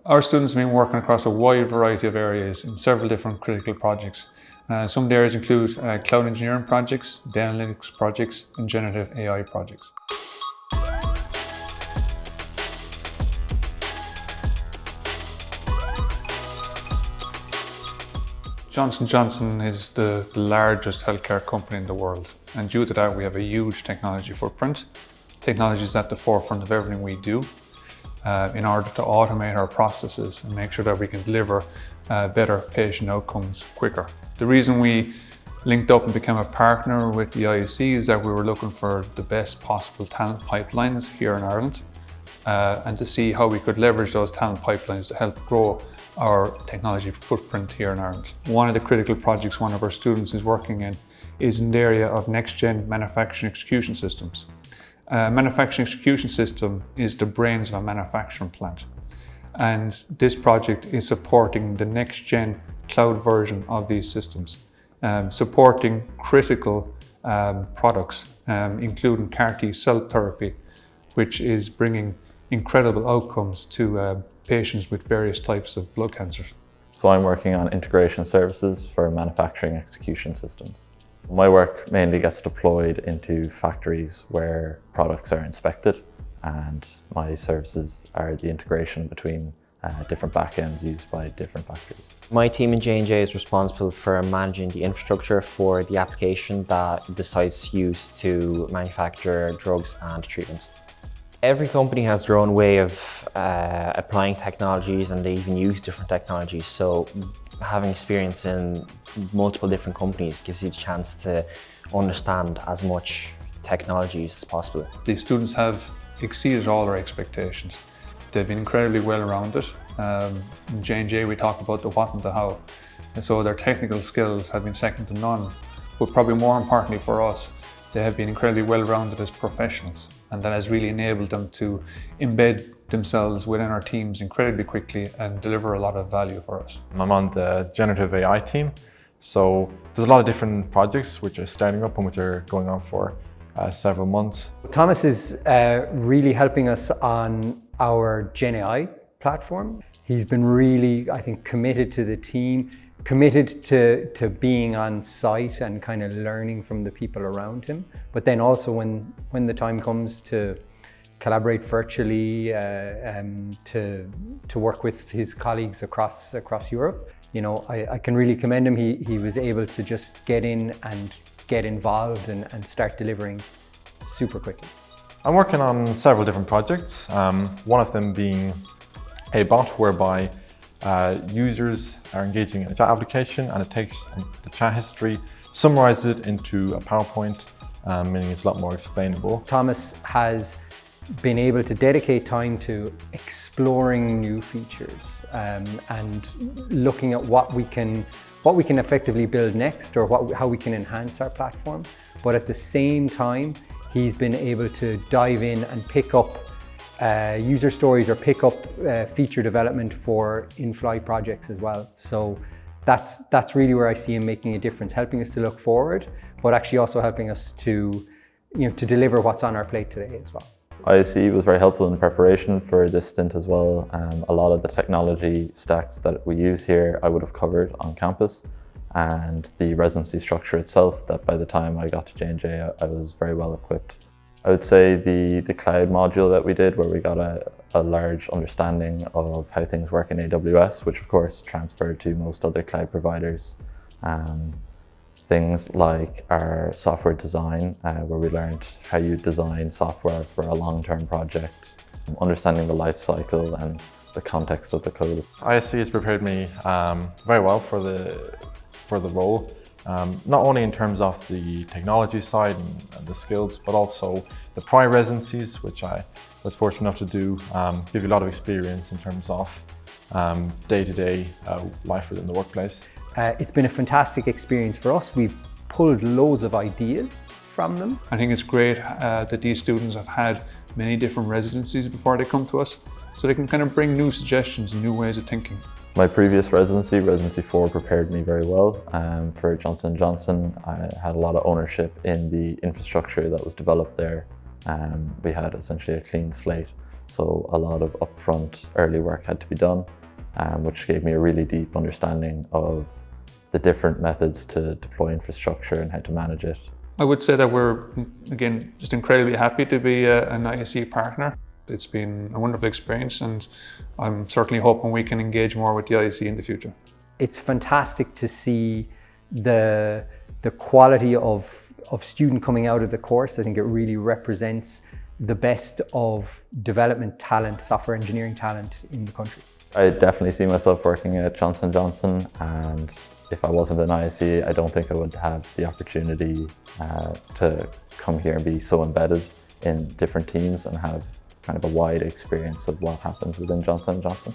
Our students have been working across a wide variety of areas in several different critical projects. Some of the areas include cloud engineering projects, data analytics projects, and generative AI projects. Johnson&Johnson is the largest healthcare company in the world, and due to that we have a huge technology footprint. Technology is at the forefront of everything we do in order to automate our processes and make sure that we can deliver better patient outcomes quicker. The reason we linked up and became a partner with the ISE is that we were looking for the best possible talent pipelines here in Ireland and to see how we could leverage those talent pipelines to help grow our technology footprint here in Ireland. One of the critical projects one of our students is working in is in the area of next-gen manufacturing execution systems. Manufacturing execution system is the brains of a manufacturing plant, and this project is supporting the next-gen cloud version of these systems, supporting critical products, including CAR-T cell therapy, which is bringing incredible outcomes to patients with various types of blood cancers. So I'm working on integration services for manufacturing execution systems. My work mainly gets deployed into factories where products are inspected, and my services are the integration between different backends used by different factories. My team in J&J is responsible for managing the infrastructure for the application that the sites use to manufacture drugs and treatments. Every company has their own way of applying technologies, and they even use different technologies. So having experience in multiple different companies gives you the chance to understand as much technologies as possible. The students have exceeded all their expectations. They've been incredibly well-rounded. In J&J we talk about the what and the how, and so their technical skills have been second to none. But probably more importantly for us, they have been incredibly well-rounded as professionals, and that has really enabled them to embed themselves within our teams incredibly quickly and deliver a lot of value for us. I'm on the generative AI team, so there's a lot of different projects which are starting up and which are going on for several months. Thomas is really helping us on our Gen AI platform. He's been really, I think, committed to the team, committed to being on site and kind of learning from the people around him. But then also when the time comes to collaborate virtually, to work with his colleagues across Europe, you know, I can really commend him. He was able to just get in and get involved and start delivering super quickly. I'm working on several different projects, one of them being a bot whereby users are engaging in a chat application, and it takes the chat history, summarizes it into a PowerPoint, meaning it's a lot more explainable. Thomas has been able to dedicate time to exploring new features and looking at what we can effectively build next, or how we can enhance our platform. But at the same time, he's been able to dive in and pick up user stories or pick up feature development for in-flight projects as well. So that's really where I see him making a difference, helping us to look forward, but actually also helping us to deliver what's on our plate today as well. ISE was very helpful in the preparation for this stint as well. A lot of the technology stacks that we use here I would have covered on campus, and the residency structure itself, that by the time I got to J&J I was very well equipped. I would say the cloud module that we did, where we got a large understanding of how things work in AWS, which of course transferred to most other cloud providers. Things like our software design, where we learned how you design software for a long-term project, understanding the life cycle and the context of the code. ISE has prepared me very well for the role, not only in terms of the technology side and the skills, but also the prior residencies, which I was fortunate enough to do, give you a lot of experience in terms of day-to-day life within the workplace. It's been a fantastic experience for us. We've pulled loads of ideas from them. I think it's great that these students have had many different residencies before they come to us, so they can kind of bring new suggestions and new ways of thinking. My previous Residency 4, prepared me very well. For Johnson&Johnson, I had a lot of ownership in the infrastructure that was developed there. We had essentially a clean slate So a lot of upfront early work had to be done, which gave me a really deep understanding of the different methods to deploy infrastructure and how to manage it. I would say that we're, again, just incredibly happy to be an ISE partner. It's been a wonderful experience, and I'm certainly hoping we can engage more with the ISE in the future. It's fantastic to see the quality of student coming out of the course. I think it really represents the best of development talent, software engineering talent in the country. I definitely see myself working at Johnson&Johnson, and if I wasn't an ISE, I don't think I would have the opportunity to come here and be so embedded in different teams and have kind of a wide experience of what happens within Johnson&Johnson.